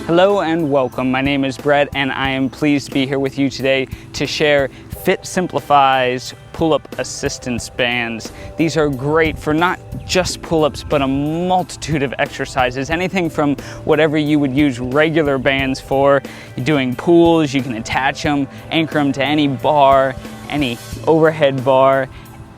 Hello and welcome. My name is Brett and I am pleased to be here with you today to share Fit Simplify's pull-up assistance bands. These are great for not just pull-ups but a multitude of exercises, anything from whatever you would use regular bands for. You're doing pulls, you can attach them, anchor them to any bar, any overhead bar.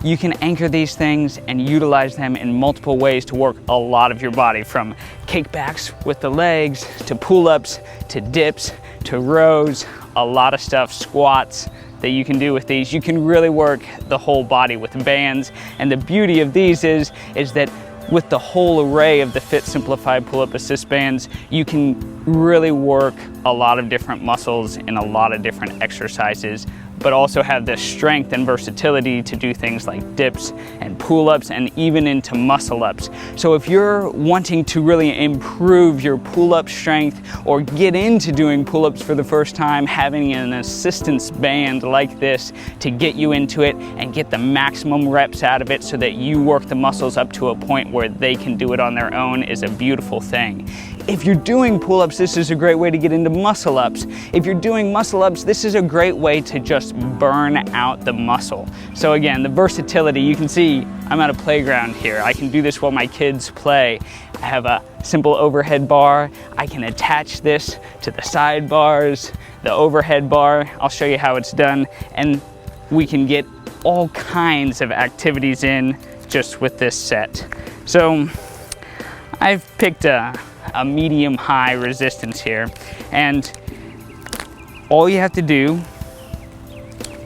You can anchor these things and utilize them in multiple ways to work a lot of your body, from kickbacks with the legs, to pull-ups, to dips, to rows, a lot of stuff, squats that you can do with these. You can really work the whole body with bands. And the beauty of these is that with the whole array of the Fit Simplified Pull-Up Assist bands, you can really work a lot of different muscles in a lot of different exercises, but also have the strength and versatility to do things like dips and pull-ups and even into muscle-ups. So if you're wanting to really improve your pull-up strength or get into doing pull-ups for the first time, having an assistance band like this to get you into it and get the maximum reps out of it so that you work the muscles up to a point where they can do it on their own is a beautiful thing. If you're doing pull-ups, this is a great way to get into muscle-ups. If you're doing muscle-ups, this is a great way to just burn out the muscle. So again, the versatility, you can see I'm at a playground here. I can do this while my kids play. I have a simple overhead bar. I can attach this to the side bars, the overhead bar. I'll show you how it's done. And we can get all kinds of activities in just with this set. So I've picked a medium-high resistance here, and all you have to do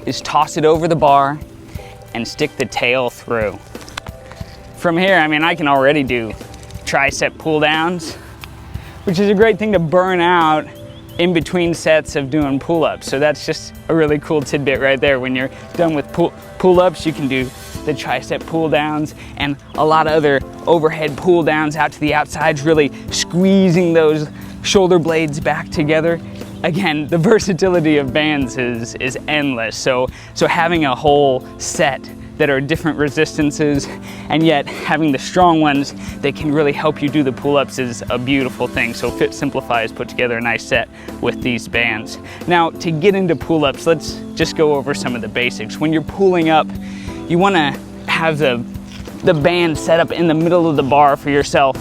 is toss it over the bar and stick the tail through. From here, I mean, I can already do tricep pull downs, which is a great thing to burn out in between sets of doing pull-ups. So that's just a really cool tidbit right there. When you're done with pull-ups, you can do the tricep pull downs and a lot of other overhead pull downs out to the outsides, really squeezing those shoulder blades back together. Again, the versatility of bands is endless. So having a whole set that are different resistances and yet having the strong ones that can really help you do the pull-ups is a beautiful thing. So Fit Simplify has put together a nice set with these bands. Now, to get into pull-ups, let's just go over some of the basics. When you're pulling up, you want to have the band set up in the middle of the bar for yourself,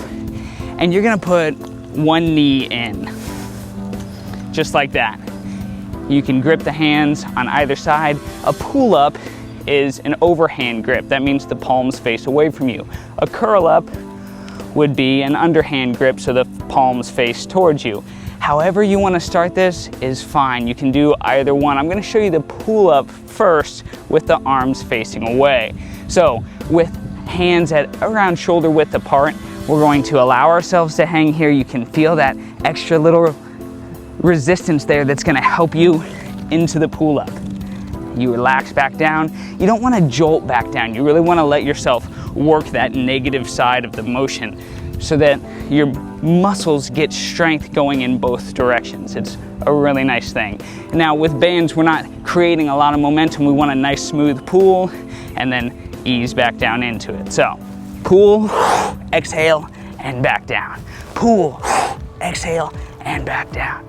and you're going to put one knee in, just like that. You can grip the hands on either side. A pull-up is an overhand grip. That means the palms face away from you. A curl-up would be an underhand grip, so the palms face towards you. However you want to start this is fine. You can do either one. I'm going to show you the pull-up first with the arms facing away. So with hands at around shoulder width apart, we're going to allow ourselves to hang here. You can feel that extra little resistance there that's going to help you into the pull-up. You relax back down. You don't want to jolt back down. You really want to let yourself work that negative side of the motion so that your muscles get strength going in both directions. It's a really nice thing. Now with bands, we're not creating a lot of momentum. We want a nice smooth pull and then ease back down into it. So pull, exhale, and back down. Pull, exhale, and back down.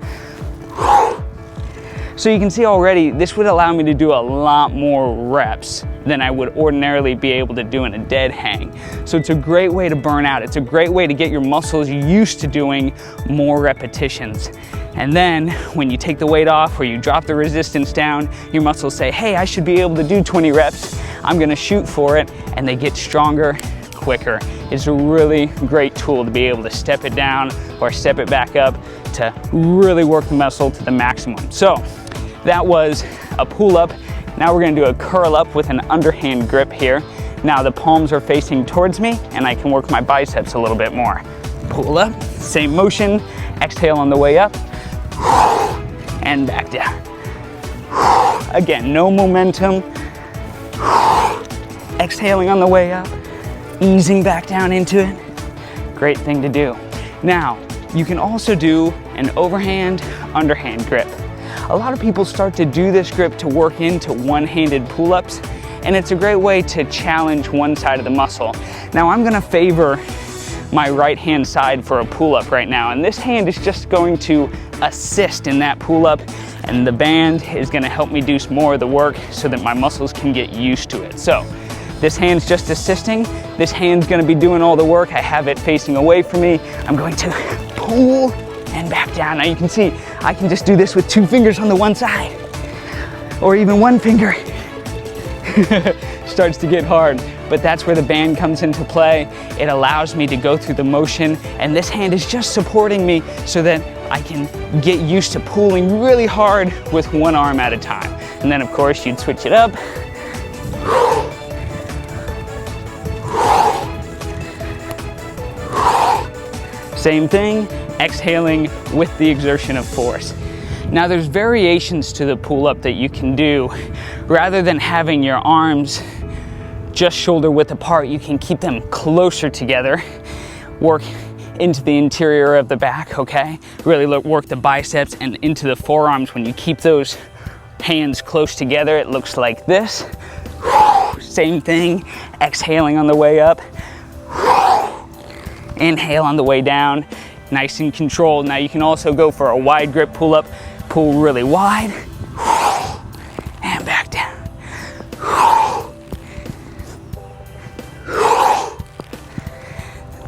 So you can see already, this would allow me to do a lot more reps than I would ordinarily be able to do in a dead hang. So it's a great way to burn out. It's a great way to get your muscles used to doing more repetitions. And then when you take the weight off or you drop the resistance down, your muscles say, hey, I should be able to do 20 reps. I'm gonna shoot for it, and they get stronger quicker. It's a really great tool to be able to step it down or step it back up to really work the muscle to the maximum. So that was a pull-up. Now we're gonna do a curl-up with an underhand grip here. Now the palms are facing towards me and I can work my biceps a little bit more. Pull up, same motion, exhale on the way up, and back down. Again, no momentum. Exhaling on the way up, easing back down into it. Great thing to do. Now, you can also do an overhand, underhand grip. A lot of people start to do this grip to work into one-handed pull-ups, and it's a great way to challenge one side of the muscle. Now I'm gonna favor my right hand side for a pull-up right now. And this hand is just going to assist in that pull-up, and the band is gonna help me do more of the work so that my muscles can get used to it. So this hand's just assisting. This hand's gonna be doing all the work. I have it facing away from me. I'm going to pull and back down. Now you can see, I can just do this with 2 fingers on the one side, or even 1 finger. Starts to get hard, but that's where the band comes into play. It allows me to go through the motion, and this hand is just supporting me so that I can get used to pulling really hard with 1 arm at a time. And then of course you'd switch it up. Same thing, exhaling with the exertion of force. Now there's variations to the pull-up that you can do. Rather than having your arms just shoulder width apart, you can keep them closer together. Work into the interior of the back, okay? Really work the biceps and into the forearms. When you keep those hands close together, it looks like this. Same thing, exhaling on the way up. Inhale on the way down, nice and controlled. Now you can also go for a wide grip pull-up, pull really wide, and back down.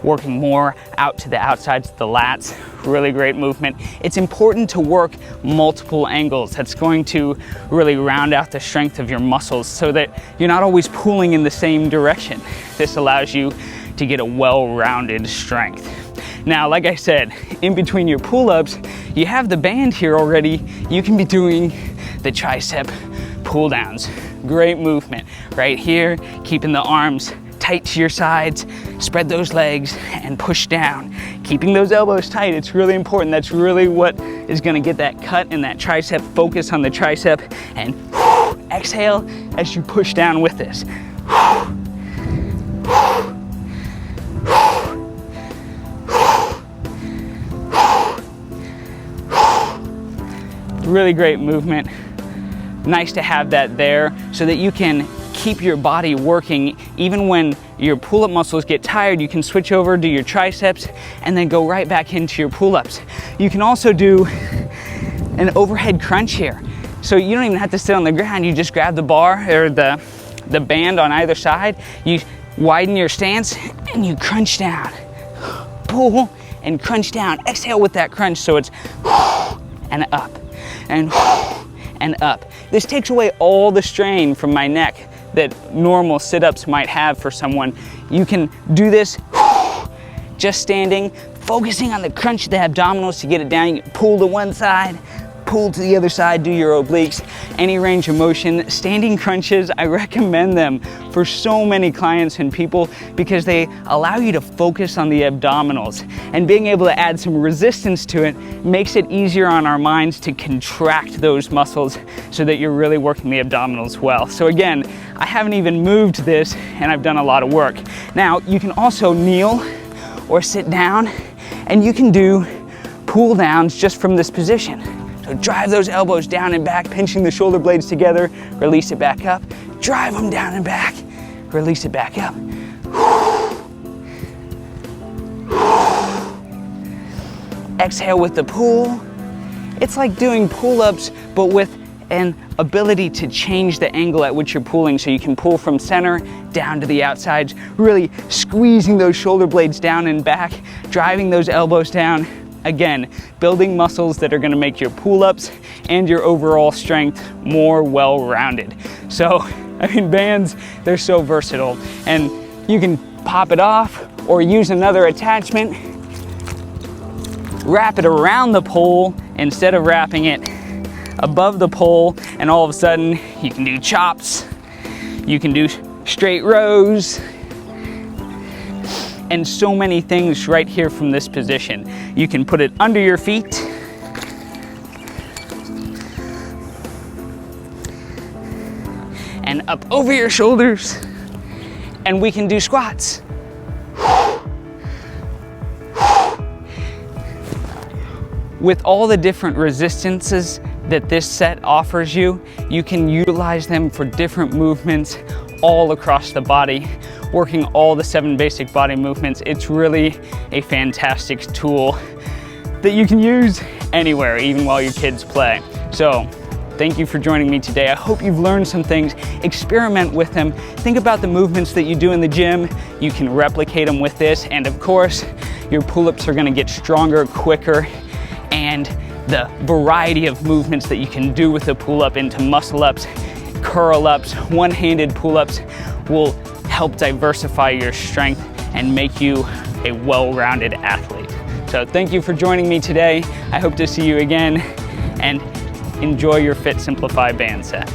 Working more out to the outsides of the lats, really great movement. It's important to work multiple angles. That's going to really round out the strength of your muscles so that you're not always pulling in the same direction. This allows you to get a well-rounded strength. Now, like I said, in between your pull-ups, you have the band here already. You can be doing the tricep pull-downs. Great movement. Right here, keeping the arms tight to your sides, spread those legs and push down. Keeping those elbows tight, it's really important. That's really what is gonna get that cut in that tricep. Focus on the tricep and exhale as you push down with this. Really great movement. Nice to have that there so that you can keep your body working. Even when your pull-up muscles get tired, you can switch over to your triceps and then go right back into your pull-ups. You can also do an overhead crunch here. So you don't even have to sit on the ground. You just grab the bar or the band on either side. You widen your stance and you crunch down. Pull and crunch down. Exhale with that crunch so it's and up. And up. This takes away all the strain from my neck that normal sit-ups might have for someone. You can do this just standing, focusing on the crunch of the abdominals to get it down. You can pull to one side, pull to the other side, do your obliques, any range of motion. Standing crunches, I recommend them for so many clients and people because they allow you to focus on the abdominals, and being able to add some resistance to it makes it easier on our minds to contract those muscles so that you're really working the abdominals well. So again, I haven't even moved this and I've done a lot of work. Now you can also kneel or sit down and you can do pull downs just from this position. So drive those elbows down and back, pinching the shoulder blades together, release it back up, drive them down and back, release it back up. Exhale with the pull. It's like doing pull-ups, but with an ability to change the angle at which you're pulling, so you can pull from center down to the outsides, really squeezing those shoulder blades down and back, driving those elbows down. Again, building muscles that are gonna make your pull-ups and your overall strength more well-rounded. So, I mean, bands, they're so versatile, and you can pop it off or use another attachment, wrap it around the pole instead of wrapping it above the pole, and all of a sudden you can do chops, you can do straight rows, and so many things right here from this position. You can put it under your feet, and up over your shoulders, and we can do squats. With all the different resistances that this set offers you, you can utilize them for different movements all across the body. working all the 7 basic body movements. It's really a fantastic tool that you can use anywhere, even while your kids play. So thank you for joining me today. I hope you've learned some things. Experiment with them. Think about the movements that you do in the gym. You can replicate them with this, and of course, your pull-ups are gonna get stronger, quicker, and the variety of movements that you can do with the pull-up into muscle-ups, curl-ups, one-handed pull-ups will help diversify your strength and make you a well-rounded athlete. So thank you for joining me today. I hope to see you again, and enjoy your Fit Simplify band set.